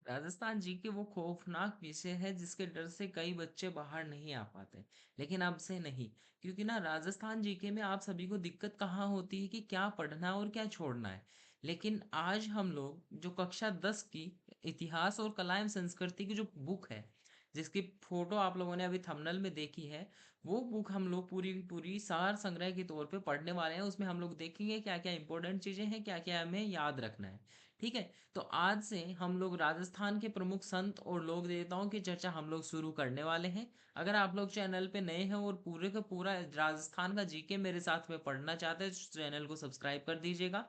राजस्थान जी के वो खौफनाक विषय है जिसके डर से कई बच्चे बाहर नहीं आ पाते। लेकिन अब से नहीं, क्योंकि ना राजस्थान जीके में आप सभी को दिक्कत कहाँ होती है कि क्या पढ़ना और क्या छोड़ना है। लेकिन आज हम लोग जो कक्षा 10 की इतिहास और कला एवं संस्कृति की जो बुक है, जिसकी फोटो आप लोगों ने अभी थंबनेल में देखी है, वो बुक हम लोग पूरी की पूरी सार संग्रह के तौर पे पढ़ने वाले हैं। उसमें हम लोग देखेंगे क्या क्या इंपॉर्टेंट चीजें हैं, क्या क्या हमें याद रखना है। ठीक है। तो आज से हम लोग राजस्थान के प्रमुख संत और लोक देवताओं की चर्चा हम लोग शुरू करने वाले हैं। अगर आप लोग चैनल पे नए हैं और पूरे का पूरा राजस्थान का जीके मेरे साथ में पढ़ना चाहते हैं तो चैनल को सब्सक्राइब कर दीजिएगा।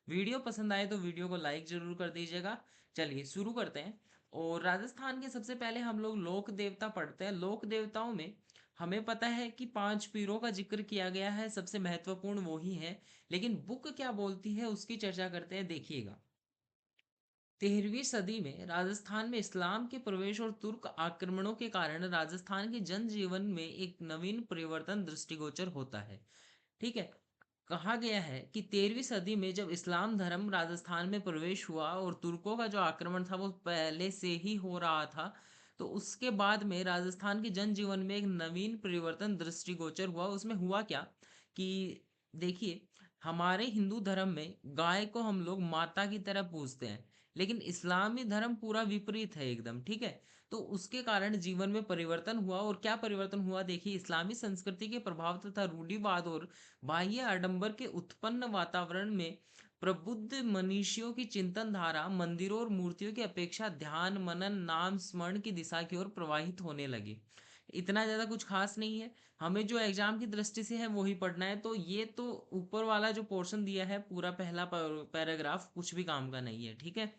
वीडियो पसंद आए तो वीडियो को लाइक जरूर कर दीजिएगा। चलिए शुरू करते हैं। और राजस्थान के सबसे पहले हम लोग लोक देवता पढ़ते हैं। लोक देवताओं में हमें पता है कि 5 पीरों का जिक्र किया गया है, सबसे महत्वपूर्ण वो ही है। लेकिन बुक क्या बोलती है उसकी चर्चा करते हैं, देखिएगा। 13वीं सदी में राजस्थान में इस्लाम के प्रवेश और तुर्क आक्रमणों के कारण राजस्थान के जनजीवन में एक नवीन परिवर्तन दृष्टिगोचर होता है। ठीक है। कहा गया है कि 13वीं सदी में जब इस्लाम धर्म राजस्थान में प्रवेश हुआ और तुर्कों का जो आक्रमण था वो पहले से ही हो रहा था, तो उसके बाद में राजस्थान के जनजीवन में एक नवीन परिवर्तन दृष्टिगोचर हुआ। उसमें हुआ क्या कि देखिए, हमारे हिंदू धर्म में गाय को हम लोग माता की तरह पूजते हैं, लेकिन इस्लामी धर्म पूरा विपरीत है एकदम। ठीक है। तो उसके कारण जीवन में परिवर्तन हुआ। और क्या परिवर्तन हुआ, देखिए, इस्लामी संस्कृति के प्रभाव तथा रूढ़िवाद और बाह्य आडंबर के उत्पन्न वातावरण में प्रबुद्ध मनीषियों की चिंतन धारा मंदिरों और मूर्तियों की अपेक्षा ध्यान मनन नाम स्मरण की दिशा की ओर प्रवाहित होने लगी। इतना ज्यादा कुछ खास नहीं है। हमें जो एग्जाम की दृष्टि से है वो ही पढ़ना है। तो ये तो ऊपर वाला जो पोर्शन दिया है, पूरा पहला पैराग्राफ कुछ भी काम का नहीं है। ठीक है।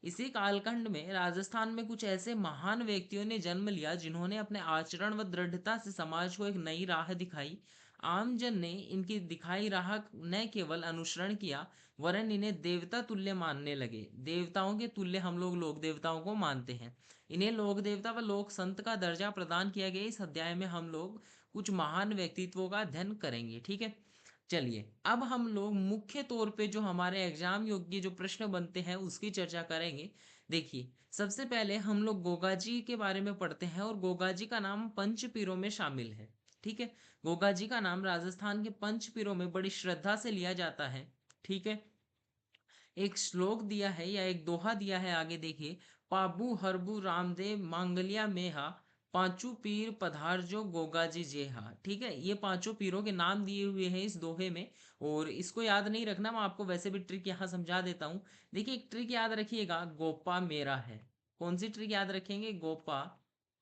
इसी कालखंड में राजस्थान में कुछ ऐसे महान व्यक्तियों ने जन्म लिया जिन्होंने अपने आचरण व दृढ़ता से समाज को एक नई राह दिखाई। आमजन ने इनकी दिखाई राह न केवल अनुसरण किया, वरन इन्हें देवता तुल्य मानने लगे। देवताओं के तुल्य हम लोग लोक देवताओं को मानते हैं। इन्हें लोक देवता व लोक संत का दर्जा प्रदान किया गया। इस अध्याय में हम लोग कुछ महान व्यक्तित्वों का अध्ययन करेंगे। ठीक है। चलिए, अब हम लोग मुख्य तौर पे जो हमारे एग्जाम योग्य जो प्रश्न बनते हैं उसकी चर्चा करेंगे। देखिए, सबसे पहले हम लोग गोगा जी के बारे में पढ़ते हैं। और गोगा जी का नाम पंच पीरों में शामिल है। ठीक है। गोगा जी का नाम राजस्थान के पंच पीरों में बड़ी श्रद्धा से लिया जाता है। ठीक है। एक श्लोक दिया है या एक दोहा दिया है, आगे देखिए। पाबू हरबू रामदेव मांगलिया मेहा, पांचू पीर पधारजो गोगाजी जेहा। ठीक है। ये पांचों पीरों के नाम दिए हुए हैं इस दोहे में। और इसको याद नहीं रखना, मैं आपको वैसे भी ट्रिक यहाँ समझा देता हूँ। देखिए, एक ट्रिक याद रखिएगा, गोपा मेरा है। कौन सी ट्रिक याद रखेंगे, गोपा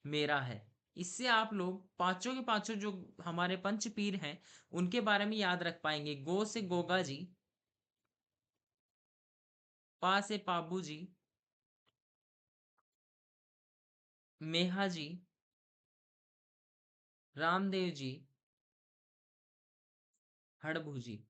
मेरा है। इससे आप लोग पांचों के पांचों जो हमारे पंच पीर हैं उनके बारे में याद रख पाएंगे। गो से गोगा जी, पा से पाबू जी, मेहा जी, रामदेव जी, हड़बू जी।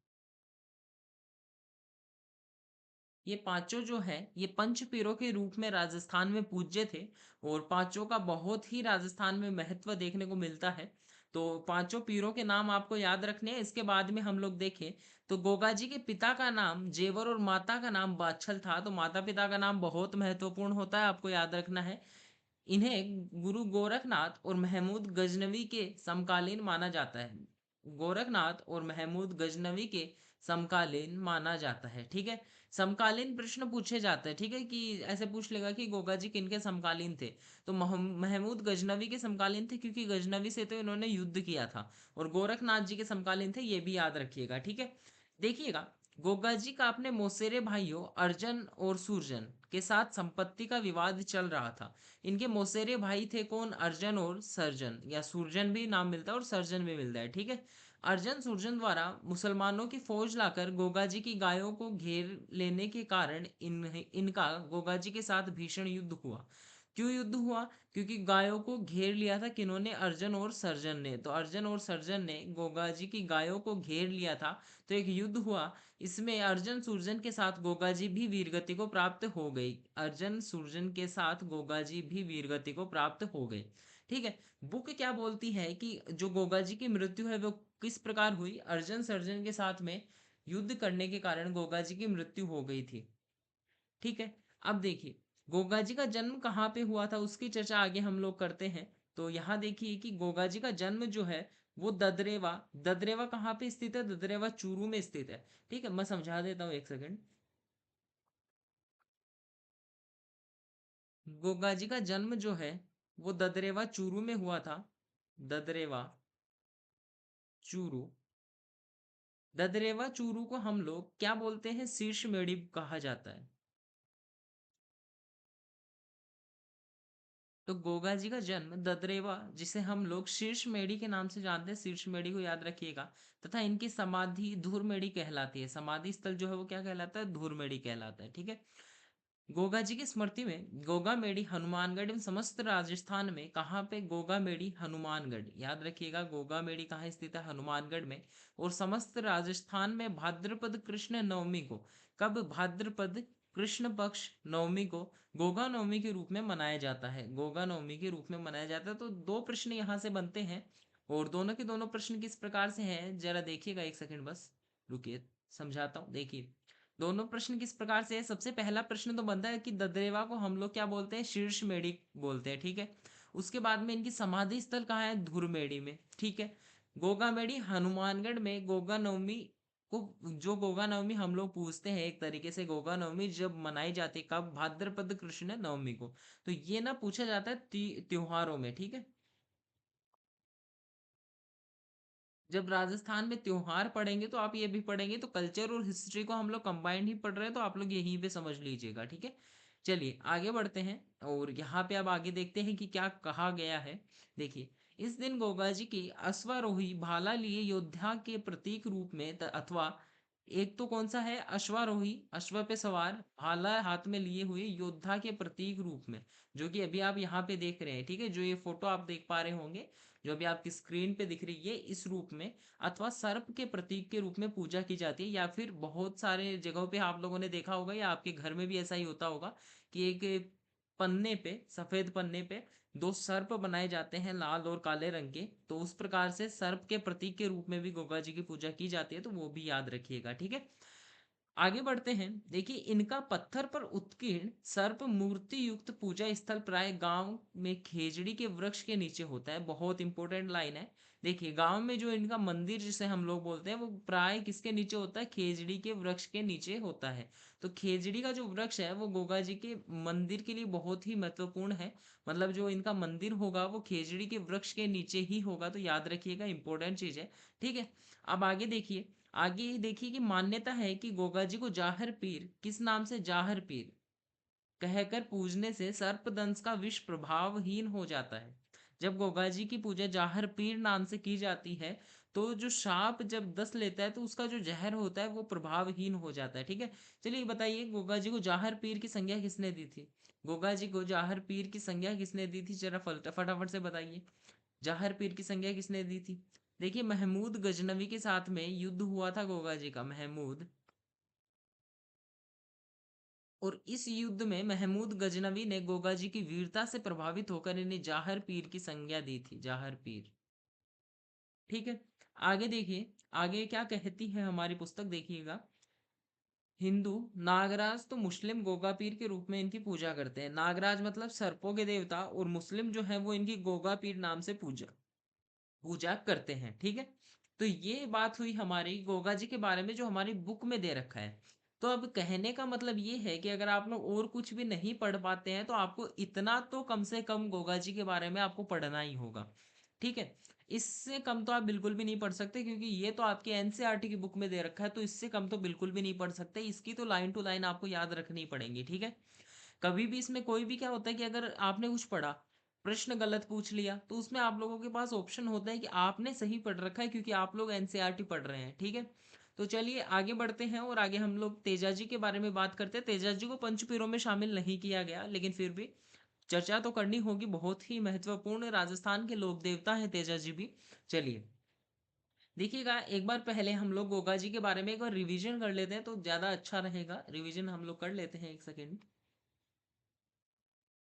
ये पांचों जो है ये पंच पीरों के रूप में राजस्थान में पूज्य थे। और पांचों का बहुत ही राजस्थान में महत्व देखने को मिलता है। तो पांचों पीरों के नाम आपको याद रखने हैं। इसके बाद में हम लोग देखें तो गोगा जी के पिता का नाम जेवर और माता का नाम बाछल था। तो माता पिता का नाम बहुत महत्वपूर्ण होता है, आपको याद रखना है। इन्हें गुरु गोरखनाथ और महमूद गजनवी के समकालीन माना जाता है। गोरखनाथ और महमूद गजनवी के समकालीन माना जाता है। ठीक है। समकालीन प्रश्न पूछे जाते हैं। ठीक है, कि ऐसे पूछ लेगा कि गोगा जी किनके समकालीन थे। तो महमूद गजनवी के समकालीन थे, क्योंकि गजनवी से तो इन्होंने युद्ध किया था। और गोरखनाथ जी के समकालीन थे, ये भी याद रखिएगा। ठीक है। देखिएगा, गोगा जी का अपने मौसेरे भाइयों अर्जन और सूरजन के साथ संपत्ति का विवाद चल रहा था। इनके मौसेरे भाई थे कौन, अर्जन और सर्जन, या सूरजन भी नाम मिलता है और सर्जन भी मिलता है। ठीक है। अर्जन सूरजन द्वारा मुसलमानों की फौज लाकर गोगा जी की गायों को घेर लेने के कारण इनका गोगा जी के साथ भीषण युद्ध हुआ। क्यों युद्ध हुआ, क्योंकि गायों को घेर लिया था किन्होंने, अर्जन और सर्जन ने। तो अर्जन और सर्जन ने गोगा जी की गायों को घेर लिया था। तो एक युद्ध हुआ। इसमें अर्जन सूर्जन के साथ गोगा जी भी वीरगति को प्राप्त हो गई। अर्जन सूर्जन के साथ गोगा जी भी वीरगति को प्राप्त हो गए। ठीक है। बुक क्या बोलती है कि जो गोगा जी की मृत्यु है वो किस प्रकार हुई। अर्जन सर्जन के साथ में युद्ध करने के कारण गोगा जी की मृत्यु हो गई थी। ठीक है। अब देखिए, गोगा जी का जन्म कहाँ पे हुआ था उसकी चर्चा आगे हम लोग करते हैं। तो यहाँ देखिए कि गोगा जी का जन्म जो है वो ददरेवा, ददरेवा कहाँ पे स्थित है, ददरेवा चूरू में स्थित है। ठीक है, मैं समझा देता हूँ, एक सेकंड। गोगा जी का जन्म जो है वो ददरेवा चूरू में हुआ था। ददरेवा चूरू, ददरेवा चूरू को हम लोग क्या बोलते हैं, शीर्ष मेढ़ी कहा जाता है। तो गोगा जी का जन्म ददरेवा, जिसे हम लोग शीर्ष मेढ़ी के नाम से जानते हैं, शीर्ष मेढ़ी को याद रखिएगा। तथा इनकी समाधि धूर मेढ़ी कहलाती है, समाधि स्थल जो है वो क्या कहलाता है, धूर मेढ़ी कहलाता है। ठीक है। गोगा जी की स्मृति में गोगा मेढ़ी हनुमानगढ़ एवं समस्त राजस्थान में, कहाँ पे, गोगा मेढ़ी हनुमानगढ़, याद रखिएगा गोगा मेढ़ी कहाँ स्थित है, हनुमानगढ़ में। और समस्त राजस्थान में भाद्रपद कृष्ण नवमी को, कब, भाद्रपद कृष्ण पक्ष नवमी को गोगा नवमी के रूप में मनाया जाता है, गोगा नवमी के रूप में मनाया जाता है। तो दो प्रश्न यहाँ से बनते हैं, और दोनों के दोनों प्रश्न किस प्रकार से हैं जरा देखिएगा, एक सेकंड बस रुकिए, समझाता हूँ। देखिए, दोनों प्रश्न किस प्रकार से है। सबसे पहला प्रश्न तो बनता है कि ददरेवा को हम लोग क्या बोलते हैं, शीर्ष मेढ़ी बोलते हैं। ठीक है। उसके बाद में इनकी समाधि स्थल कहाँ है, धुरमेड़ी में। ठीक है। गोगा मेढ़ी हनुमानगढ़ में गोगा नवमी को, जो गोगा नवमी हम लोग पूछते हैं एक तरीके से, गोगा नवमी जब मनाई जाती है, कब, भाद्रपद कृष्ण नवमी को। तो ये ना पूछा जाता है त्योहारों में। ठीक है। जब राजस्थान में त्योहार पढ़ेंगे तो आप ये भी पढ़ेंगे, तो कल्चर और हिस्ट्री को हम लोग कंबाइंड ही पढ़ रहे हैं, तो आप लोग यहीं पे समझ लीजिएगा। ठीक है। चलिए आगे बढ़ते हैं, और यहाँ पे अब आगे देखते हैं कि क्या कहा गया है। देखिए, इस दिन गोगा जी की अश्वारोही भाला लिए योद्धा के प्रतीक रूप में अथवा, एक तो कौन सा है, अश्वारोही, अश्व पे सवार, भाला हाथ में लिए हुए योद्धा के प्रतीक रूप में, जो कि अभी आप यहाँ पे देख रहे हैं। ठीक है, जो ये फोटो आप देख पा रहे होंगे, जो अभी आपकी स्क्रीन पे दिख रही है, इस रूप में अथवा सर्प के प्रतीक के रूप में पूजा की जाती है। या फिर बहुत सारे जगहों पे आप लोगों ने देखा होगा, या आपके घर में भी ऐसा ही होता होगा कि एक पन्ने पे, सफेद पन्ने पे दो सर्प बनाए जाते हैं, लाल और काले रंग के। तो उस प्रकार से सर्प के प्रतीक के रूप में भी गोगा जी की पूजा की जाती है, तो वो भी याद रखिएगा। ठीक है। आगे बढ़ते हैं। देखिए, इनका पत्थर पर उत्कीर्ण सर्प मूर्ति युक्त पूजा स्थल प्राय गांव में खेजड़ी के वृक्ष के नीचे होता है। बहुत इंपॉर्टेंट लाइन है। देखिए, गांव में जो इनका मंदिर जिसे हम लोग बोलते हैं, वो प्राय किसके नीचे होता है, खेजड़ी के वृक्ष के नीचे होता है। तो खेजड़ी का जो वृक्ष है वो गोगा जी के मंदिर के लिए बहुत ही महत्वपूर्ण है। मतलब जो इनका मंदिर होगा वो खेजड़ी के वृक्ष के नीचे ही होगा, तो याद रखिएगा, इंपॉर्टेंट चीज है। ठीक है। अब आगे देखिए, आगे देखिए कि मान्यता है कि गोगा जी को जाहर पीर, किस नाम से, जाहर पीर कहकर पूजने से सर्पदंश का विष प्रभावहीन हो जाता है। जब गोगा जी की पूजा जाहर पीर नाम से की जाती है, तो जो सांप जब दस लेता है तो उसका जो जहर होता है वो प्रभावहीन हो जाता है। ठीक है। चलिए बताइए, गोगा जी को जाहर पीर की संज्ञा किसने दी थी, गोगा जी को जाहर पीर की संज्ञा किसने दी थी, जरा फटाफट से बताइए, जाहर पीर की संज्ञा किसने दी थी। देखिए, महमूद गजनवी के साथ में युद्ध हुआ था गोगा जी का, महमूद। और इस युद्ध में महमूद गजनवी ने गोगा जी की वीरता से प्रभावित होकर इन्हें जाहर पीर की संज्ञा दी थी, जाहर पीर। ठीक है। आगे देखिए, आगे क्या कहती है हमारी पुस्तक, देखिएगा। हिंदू नागराज तो मुस्लिम गोगा पीर के रूप में इनकी पूजा करते हैं। नागराज मतलब सर्पों के देवता, और मुस्लिम जो है वो इनकी गोगा पीर नाम से पूजा पूजा करते हैं। ठीक है। तो ये बात हुई हमारी गोगा जी के बारे में, जो हमारी बुक में दे रखा है। तो अब कहने का मतलब ये है कि अगर आप लोग और कुछ भी नहीं पढ़ पाते हैं, तो आपको इतना तो कम से कम गोगा जी के बारे में आपको पढ़ना ही होगा। ठीक है। इससे कम तो आप बिल्कुल भी नहीं पढ़ सकते, क्योंकि ये तो आपके एनसीईआरटी की बुक में दे रखा है, तो इससे कम तो बिल्कुल भी नहीं पढ़ सकते। इसकी तो लाइन टू लाइन आपको याद रखनी पड़ेंगी। ठीक है। कभी भी इसमें कोई भी क्या होता है कि अगर आपने कुछ पढ़ा, प्रश्न गलत पूछ लिया, तो उसमें आप लोगों के पास ऑप्शन होता है कि आपने सही पढ़ रखा है, क्योंकि आप लोग एनसीईआरटी पढ़ रहे हैं। ठीक है। तो चलिए आगे बढ़ते हैं, और आगे हम लोग तेजाजी के बारे में बात करते हैं। तेजाजी को पंचपीरों में शामिल नहीं किया गया, लेकिन फिर भी चर्चा तो करनी होगी, बहुत ही महत्वपूर्ण राजस्थान के लोक देवता है तेजाजी भी। चलिए देखिएगा, एक बार पहले हम लोग गोगा जी के बारे में एक बार रिवीजन कर लेते हैं, तो ज़्यादा अच्छा रहेगा। रिवीजन हम लोग कर लेते हैं, एक सेकेंड।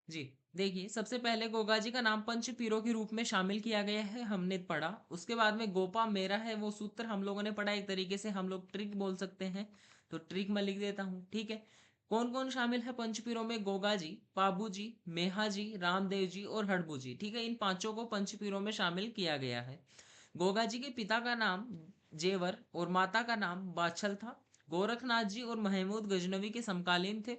जी, देखिए, सबसे पहले गोगा जी का नाम पंच पीरों के रूप में शामिल किया गया है, हमने पढ़ा। उसके बाद में गोपा मेरा है वो सूत्र हम लोगों ने पढ़ा, एक तरीके से हम लोग ट्रिक बोल सकते हैं। तो ट्रिक मैं लिख देता हूँ। ठीक है। कौन कौन शामिल है पंचपीरों में? गोगा जी, पाबू जी, मेहा जी, रामदेव जी और हड़बू जी। ठीक है, इन पांचों को पंचपीरों में शामिल किया गया है। गोगा जी के पिता का नाम जेवर और माता का नाम बाछल था। गोरखनाथ जी और महमूद गजनवी के समकालीन थे।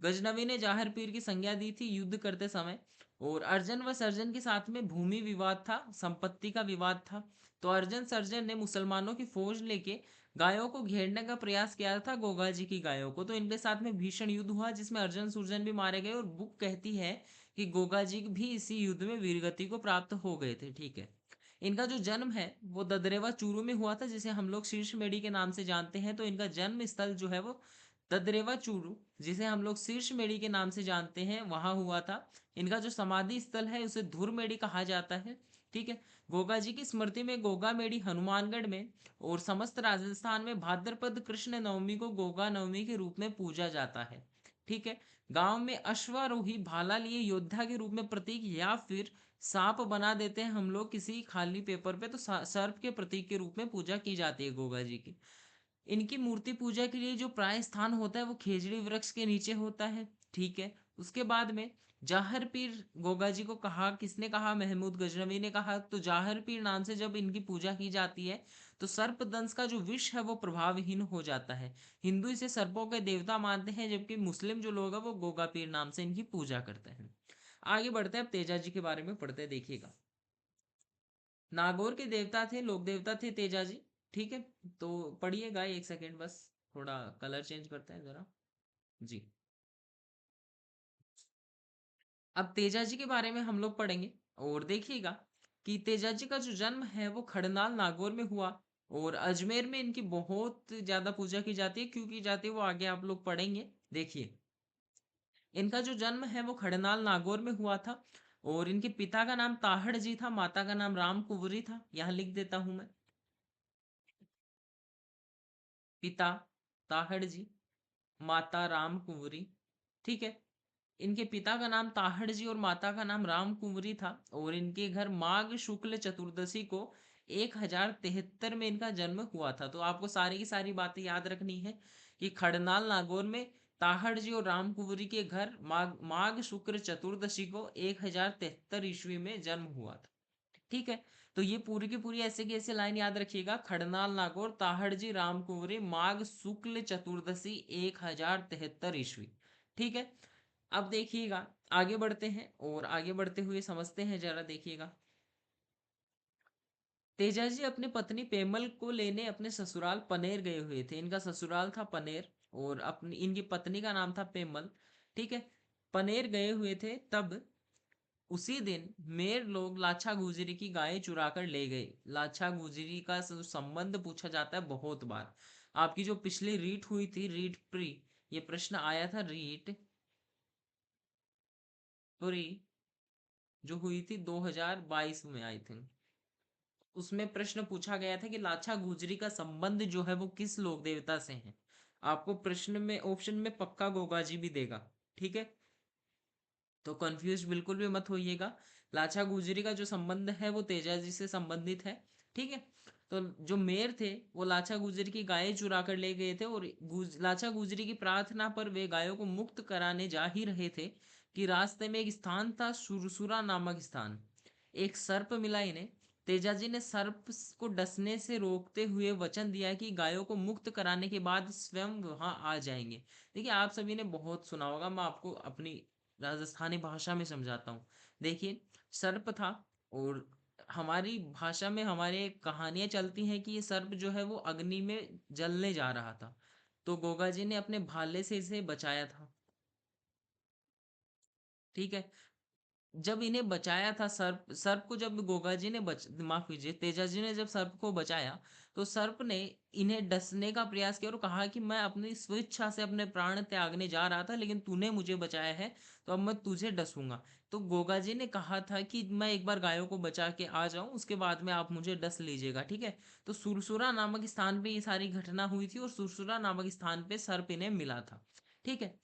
गजनवी ने जाहिर पीर की संज्ञा दी थी युद्ध करते समय। और अर्जन व सर्जन के साथ में भूमि विवाद था, संपत्ति का विवाद था। तो अर्जन सर्जन ने मुसलमानों की फौज लेके गायों को घेरने का प्रयास किया था, गोगा जी की गायों को। तो इनके साथ में भीषण युद्ध हुआ जिसमें अर्जन सुरजन भी मारे गए, और बुक कहती है कि गोगा जी भी इसी युद्ध में वीरगति को प्राप्त हो गए थे। ठीक है, इनका जो जन्म है वो ददरेवा चूरू में हुआ था, जिसे हम लोग शीर्ष मेढ़ी के नाम से जानते हैं। तो इनका जन्म स्थल जो है वो ददरेवा चूरू, जिसे हम लोग शीर्ष मेढ़ी के नाम से जानते हैं, वहां हुआ था। इनका जो समाधि स्थल है उसे धुर मेढ़ी कहा जाता है। ठीक है, गोगा जी की स्मृति में गोगा मेढ़ी हनुमानगढ़ में और समस्त राजस्थान में भाद्रपद कृष्ण नवमी को गोगा नवमी के रूप में पूजा जाता है। ठीक है, गांव में अश्वारोही भाला लिए योद्धा के रूप में प्रतीक, या फिर सांप बना देते हैं हम लोग किसी खाली पेपर पे, तो सर्प के प्रतीक के रूप में पूजा की जाती है गोगा जी की। इनकी मूर्ति पूजा के लिए जो प्राय स्थान होता है वो खेजड़ी वृक्ष के नीचे होता है। ठीक है, उसके बाद में जाहर पीर गोगा जी को कहा, किसने कहा? महमूद गजनवी ने कहा। तो जाहर पीर नाम से जब इनकी पूजा की जाती है तो सर्प दंश का जो विष है वो प्रभावहीन हो जाता है। हिंदू इसे सर्पों के देवता मानते हैं, जबकि मुस्लिम जो लोग हैं वो गोगा पीर नाम से इनकी पूजा करते हैं। आगे बढ़ते हैं, अब तेजा जी के बारे में पढ़ते हैं, देखिएगा। नागौर के देवता थे, लोक देवता थे तेजा जी। ठीक है, तो पढ़िएगा, एक सेकेंड बस, थोड़ा कलर चेंज करते हैं जरा। जी, अब तेजा जी के बारे में हम लोग पढ़ेंगे। और देखिएगा कि तेजा जी का जो जन्म है वो खड़नाल नागौर में हुआ। और अजमेर में इनकी बहुत ज्यादा पूजा की जाती है, क्यों की जाती है वो आगे आप लोग पढ़ेंगे। देखिए, इनका जो जन्म है वो खड़नाल नागौर में हुआ था। और इनके पिता का नाम ताहड़ जी था, माता का नाम राम कुंवरी था। यहाँ लिख देता हूं मैं, पिता ताहड़ जी, माता राम कुंवरी। ठीक है, इनके पिता का नाम ताहड़ जी और माता का नाम राम कुंवरी था। और इनके घर माघ शुक्ल चतुर्दशी को 1073 में इनका जन्म हुआ था। तो आपको सारी की सारी बातें याद रखनी है कि खड़नाल नागौर में ताहड़ जी और राम कुंवरी के घर माघ माघ शुक्ल चतुर्दशी को 1073 ईस्वी में जन्म हुआ था। ठीक है, तो ये पूरी की पूरी ऐसे की ऐसे लाइन याद रखिएगा। खड़नाल नागौर ताहड़ जी राम कुंवरी माघ शुक्ल चतुर्दशी 1073 ईस्वी। ठीक है, अब देखिएगा, आगे बढ़ते हैं और आगे बढ़ते हुए समझते हैं जरा, देखिएगा। तेजा जी अपनी पत्नी पेमल को लेने अपने ससुराल पनेर गए हुए थे। इनका ससुराल था पनेर और अपनी इनकी पत्नी का नाम था पेमल। ठीक है, पनेर गए हुए थे, तब उसी दिन मेर लोग लाछा गुजरी की गायें चुरा कर ले गए। लाछा गुजरी का संबंध पूछा जाता है बहुत बार। आपकी जो पिछली रीट हुई थी, रीट प्री, ये प्रश्न आया था, रीट प्री जो हुई थी 2022 में आई थिंक, उसमें प्रश्न पूछा गया था कि लाछा गुजरी का संबंध जो है वो किस लोक देवता से है। आपको प्रश्न में ऑप्शन में पक्का गोगाजी भी देगा। ठीक है, तो कंफ्यूज बिल्कुल भी मत होइएगा। लाछा गुजरी का जो संबंध है वो तेजा जी से संबंधित है। ठीक है, तो जो मेयर थे वो लाछा गुजरी की गायें चुरा कर ले गए थे, और लाछा गुजरी की प्रार्थना पर वे गायों को मुक्त कराने जा ही रहे थे कि रास्ते में एक स्थान था, सुरसुरा नामक स्थान। एक सर्प मिला इन्हें। तेजाजी ने सर्प को डसने से रोकते हुए वचन दिया कि गायों को मुक्त कराने के बाद स्वयं वहां आ जाएंगे। देखिए, आप सभी ने बहुत सुना होगा, मैं आपको अपनी राजस्थानी भाषा में समझाता हूँ। देखिए, सर्प था, और हमारी भाषा में हमारे कहानियां चलती हैं कि ये सर्प जो है वो अग्नि में जलने जा रहा था। तो गोगा जी ने अपने भाले से इसे बचाया था। ठीक है, जब इन्हें बचाया था, सर्प सर्प को जब गोगा जी ने माफ कीजिए, तेजा जी ने जब सर्प को बचाया, तो सर्प ने इन्हें डसने का प्रयास किया और कहा कि मैं अपनी स्वेच्छा से अपने प्राण त्यागने जा रहा था, लेकिन तूने मुझे बचाया है, तो अब मैं तुझे डसूंगा। तो गोगा जी ने कहा था कि मैं एक बार गायों को बचा के आ जाऊं, उसके बाद में आप मुझे डस लीजिएगा। ठीक है, तो सुरसुरा नामक स्थान पे ये सारी घटना हुई थी, और सुरसुरा नामक स्थान पे सर्प इन्हें मिला था। ठीक है,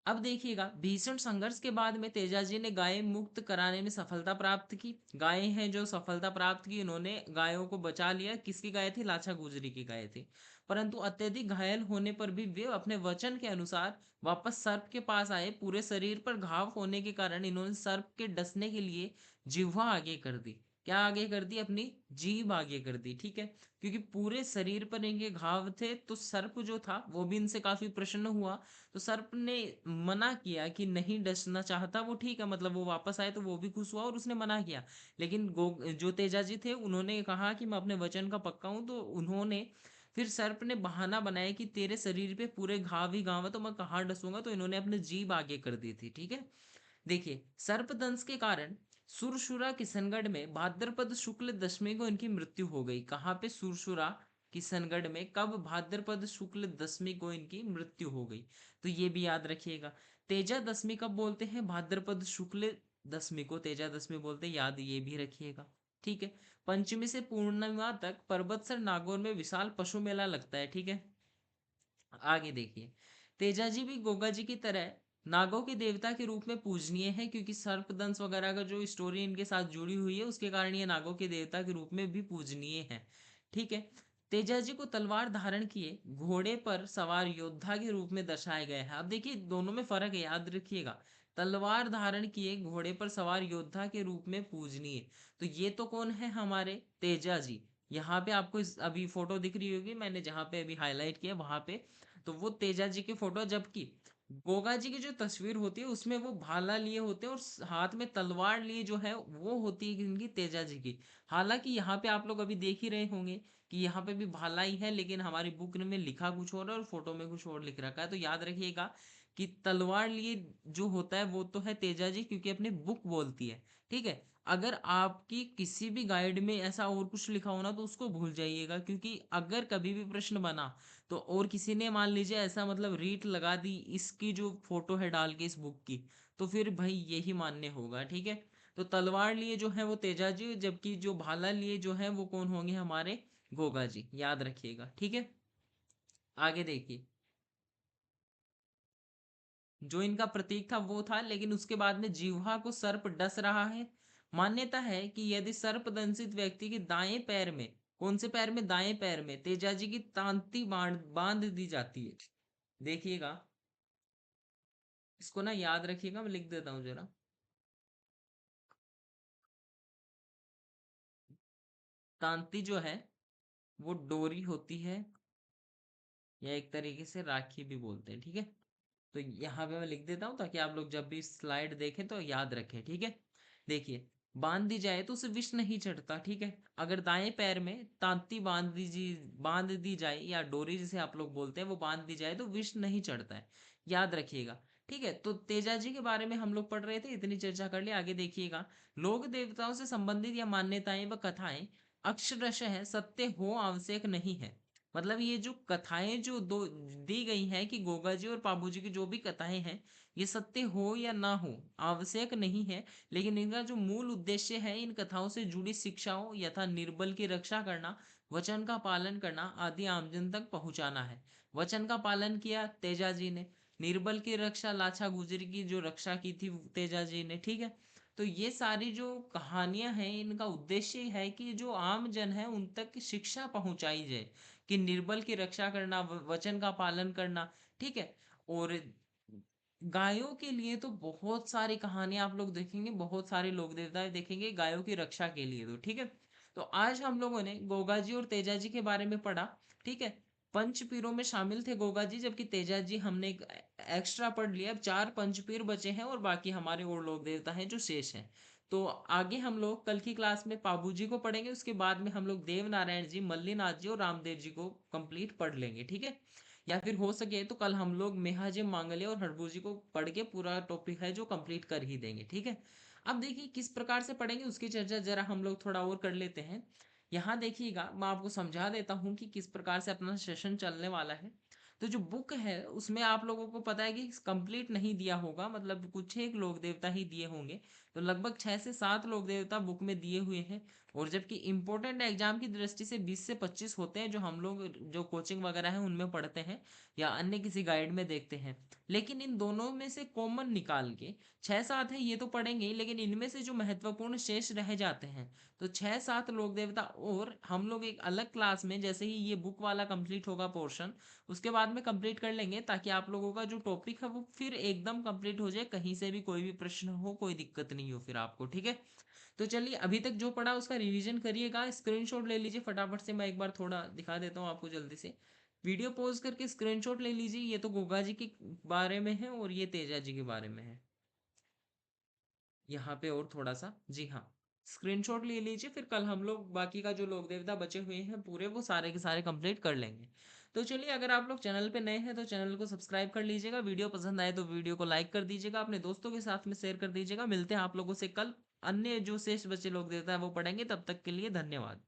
अब देखिएगा, भीषण संघर्ष के बाद में तेजाजी ने गायें मुक्त कराने में सफलता प्राप्त की। गायें हैं जो सफलता प्राप्त की, इन्होंने गायों को बचा लिया। किसकी गाय थी? लाछा गुजरी की गाय थी। परंतु अत्यधिक घायल होने पर भी वे अपने वचन के अनुसार वापस सर्प के पास आए। पूरे शरीर पर घाव होने के कारण इन्होंने सर्प के डसने के लिए जिह्वा आगे कर दी। क्या आगे कर दी? अपनी जीभ आगे कर दी, ठीक है। क्योंकि पूरे शरीर पर इनके घाव थे, तो सर्प जो था वो भी इनसे काफी प्रसन्न हुआ। तो सर्प ने मना किया कि नहीं डसना चाहता वो, ठीक है, मतलब वो वापस आए तो वो भी खुश हुआ और उसने मना किया। लेकिन जो तेजाजी थे उन्होंने कहा कि मैं अपने वचन का पक्का हूं, तो उन्होंने फिर सर्प ने बहाना बनाया कि तेरे शरीर पे पूरे घाव ही घाव है, तो मैं कहाँ डसूंगा, तो इन्होंने अपनी जीभ आगे कर दी थी, ठीक है। देखिए, सर्पदंश के कारण सुरसुरा किशनगढ़ में भाद्रपद शुक्ल दशमी को इनकी मृत्यु हो गई। कहाँ पे? सुरसुरा किशनगढ़ में कब? भाद्रपद शुक्ल दशमी को इनकी मृत्यु हो गई। तो ये भी याद रखिएगा। तेजा दशमी कब बोलते हैं? भाद्रपद शुक्ल दशमी को तेजा दशमी बोलते हैं, याद ये भी रखिएगा, ठीक है। पंचमी से पूर्णिमा तक पर्वतसर नागौर में विशाल पशु मेला लगता है, ठीक है। आगे देखिए, तेजाजी भी गोगा जी की तरह नागों के देवता के रूप में पूजनीय है, क्योंकि सर्पदंश वगैरह का जो स्टोरी इनके साथ जुड़ी हुई है उसके कारण ये नागों के देवता के रूप में भी पूजनीय है, ठीक है। तेजाजी को तलवार धारण किए घोड़े पर सवार योद्धा के रूप में दर्शाया गया है। अब देखिए दोनों में फर्क है, याद रखिएगा। तलवार धारण किए घोड़े पर सवार योद्धा के रूप में पूजनीय, तो ये तो कौन है? हमारे तेजाजी। यहाँ पे आपको अभी फोटो दिख रही होगी, मैंने जहाँ पे अभी हाईलाइट किया वहां पे, तो वो तेजा जी की फोटो। जबकि गोगा जी की जो तस्वीर होती है उसमें वो भाला लिए होते हैं और हाथ में तलवार लिए जो है वो होती है इनकी तेजा जी की। हालांकि यहाँ पे आप लोग अभी देख ही रहे होंगे कि यहाँ पे भी भाला ही है, लेकिन हमारी बुक में लिखा कुछ और है और फोटो में कुछ और लिख रखा है। तो याद रखिएगा कि तलवार लिए जो होता है वो तो है तेजा जी, क्योंकि अपनी बुक बोलती है, ठीक है। अगर आपकी किसी भी गाइड में ऐसा और कुछ लिखा हो ना तो उसको भूल जाइएगा, क्योंकि अगर कभी भी प्रश्न बना तो और किसी ने मान लीजिए ऐसा मतलब रीट लगा दी इसकी जो फोटो है डाल के इस बुक की, तो फिर भाई यही मान्य होगा, ठीक है। तो तलवार लिए जो है वो तेजा जी, जबकि जो भाला लिए जो है वो कौन होंगे? हमारे गोगा जी, याद रखिएगा, ठीक है। आगे देखिए, जो इनका प्रतीक था वो था, लेकिन उसके बाद में जिह्वा को सर्प डस रहा है। मान्यता है कि यदि सर्प दंशित व्यक्ति के दाएं पैर में, कौन से पैर में? दाएं पैर में तेजाजी की तांती बांध बांध दी जाती है। देखिएगा, इसको ना याद रखिएगा, मैं लिख देता हूँ जरा। तांती जो है वो डोरी होती है, या एक तरीके से राखी भी बोलते हैं, ठीक है। तो यहाँ पे मैं लिख देता हूँ ताकि आप लोग जब भी स्लाइड देखें तो याद रखें, ठीक है। देखिए, बांध दी जाए तो उसे विष नहीं चढ़ता, ठीक है। अगर दाएं पैर में तांती बांध दी जाए, या डोरी जिसे आप लोग बोलते हैं वो बांध दी जाए, तो विष नहीं चढ़ता है, याद रखिएगा, ठीक है। तो तेजा जी के बारे में हम लोग पढ़ रहे थे, इतनी चर्चा कर ली। आगे देखिएगा, लोक देवताओं से संबंधित या मान्यताएं व कथाएं अक्षरशः सत्य हो आवश्यक नहीं है। मतलब ये जो कथाएं जो दो दी गई हैं कि गोगा जी और पाबू जी की जो भी कथाएं हैं, ये सत्य हो या ना हो आवश्यक नहीं है, लेकिन इनका जो मूल उद्देश्य है इन कथाओं से जुड़ी शिक्षाओं यथा निर्बल की रक्षा करना, वचन का पालन करना आदि आमजन तक पहुंचाना है। वचन का पालन किया तेजा जी ने, निर्बल की रक्षा लाछा गुजरी की जो रक्षा की थी तेजा जी ने, ठीक है। तो ये सारी जो कहानियां हैं इनका उद्देश्य है कि जो आम जन है उन तक शिक्षा पहुंचाई जाए, कि निर्बल की रक्षा करना, वचन का पालन करना, ठीक है। और गायों के लिए तो बहुत सारी कहानियां आप लोग देखेंगे, बहुत सारे लोक देवता देखेंगे गायों की रक्षा के लिए, तो ठीक है। तो आज हम लोगों ने गोगा जी और तेजा जी के बारे में पढ़ा, ठीक है। पंचपीरों में शामिल थे गोगा जी, जबकि तेजा जी हमने एक एक्स्ट्रा पढ़ लिया। अब 4 पंचपीर बचे हैं और बाकी हमारे और लोक देवता हैं जो शेष हैं। तो आगे हम लोग कल की क्लास में पाबू जी को पढ़ेंगे, उसके बाद में हम लोग देव नारायण जी, मल्लीनाथ जी और रामदेव जी को कंप्लीट पढ़ लेंगे, ठीक है। या फिर हो सके तो कल हम लोग मेहाजी मांगल्य और हरबू जी को पढ़ के पूरा टॉपिक है जो कंप्लीट कर ही देंगे, ठीक है। अब देखिए किस प्रकार से पढ़ेंगे उसकी चर्चा जरा हम लोग थोड़ा और कर लेते हैं। यहाँ देखिएगा, मैं आपको समझा देता हूँ कि किस प्रकार से अपना सेशन चलने वाला है। तो जो बुक है उसमें आप लोगों को पता है कि कंप्लीट नहीं दिया होगा, मतलब कुछ एक लोक देवता ही दिए होंगे। तो लगभग 6 से 7 लोक देवता बुक में दिए हुए हैं। और जबकि इम्पोर्टेंट एग्जाम की दृष्टि से 20 से 25 होते हैं, जो हम लोग जो कोचिंग वगैरह है उनमें पढ़ते हैं या अन्य किसी गाइड में देखते हैं। लेकिन इन दोनों में से कॉमन निकाल के 6-7 है ये तो पढ़ेंगे ही, लेकिन इनमें से जो महत्वपूर्ण शेष रह जाते हैं, तो 6-7 लोक देवता और हम लोग एक अलग क्लास में, जैसे ही ये बुक वाला कंप्लीट होगा पोर्शन, उसके बाद में कंप्लीट कर लेंगे, ताकि आप लोगों का जो टॉपिक है वो फिर एकदम कंप्लीट हो जाए, कहीं से भी कोई भी प्रश्न हो, कोई दिक्कत नहीं हो फिर आपको। ठीक है, तो चलिए अभी तक जो पढ़ा उसका रिवीजन करिएगा, स्क्रीनशॉट ले लीजिए फटाफट से। मैं एक बार थोड़ा दिखा देता हूँ आपको जल्दी से। वीडियो पॉज करके स्क्रीनशॉट ले लीजिए। ये तो गोगा जी के बारे में है और ये तेजा जी के बारे में है। यहाँ पे और थोड़ा सा, जी हाँ, स्क्रीनशॉट ले लीजिए, फिर कल हम लोग बाकी का जो लोक देवता बचे हुए हैं पूरे, वो सारे के सारे कंप्लीट कर लेंगे। तो चलिए, अगर आप लोग चैनल पे नए हैं तो चैनल को सब्सक्राइब कर लीजिएगा, वीडियो पसंद आए तो वीडियो को लाइक कर दीजिएगा, अपने दोस्तों के साथ में शेयर कर दीजिएगा। मिलते हैं आप लोगों से कल, अन्य जो शेष बचे लोक देवता है वो पढ़ेंगे। तब तक के लिए धन्यवाद।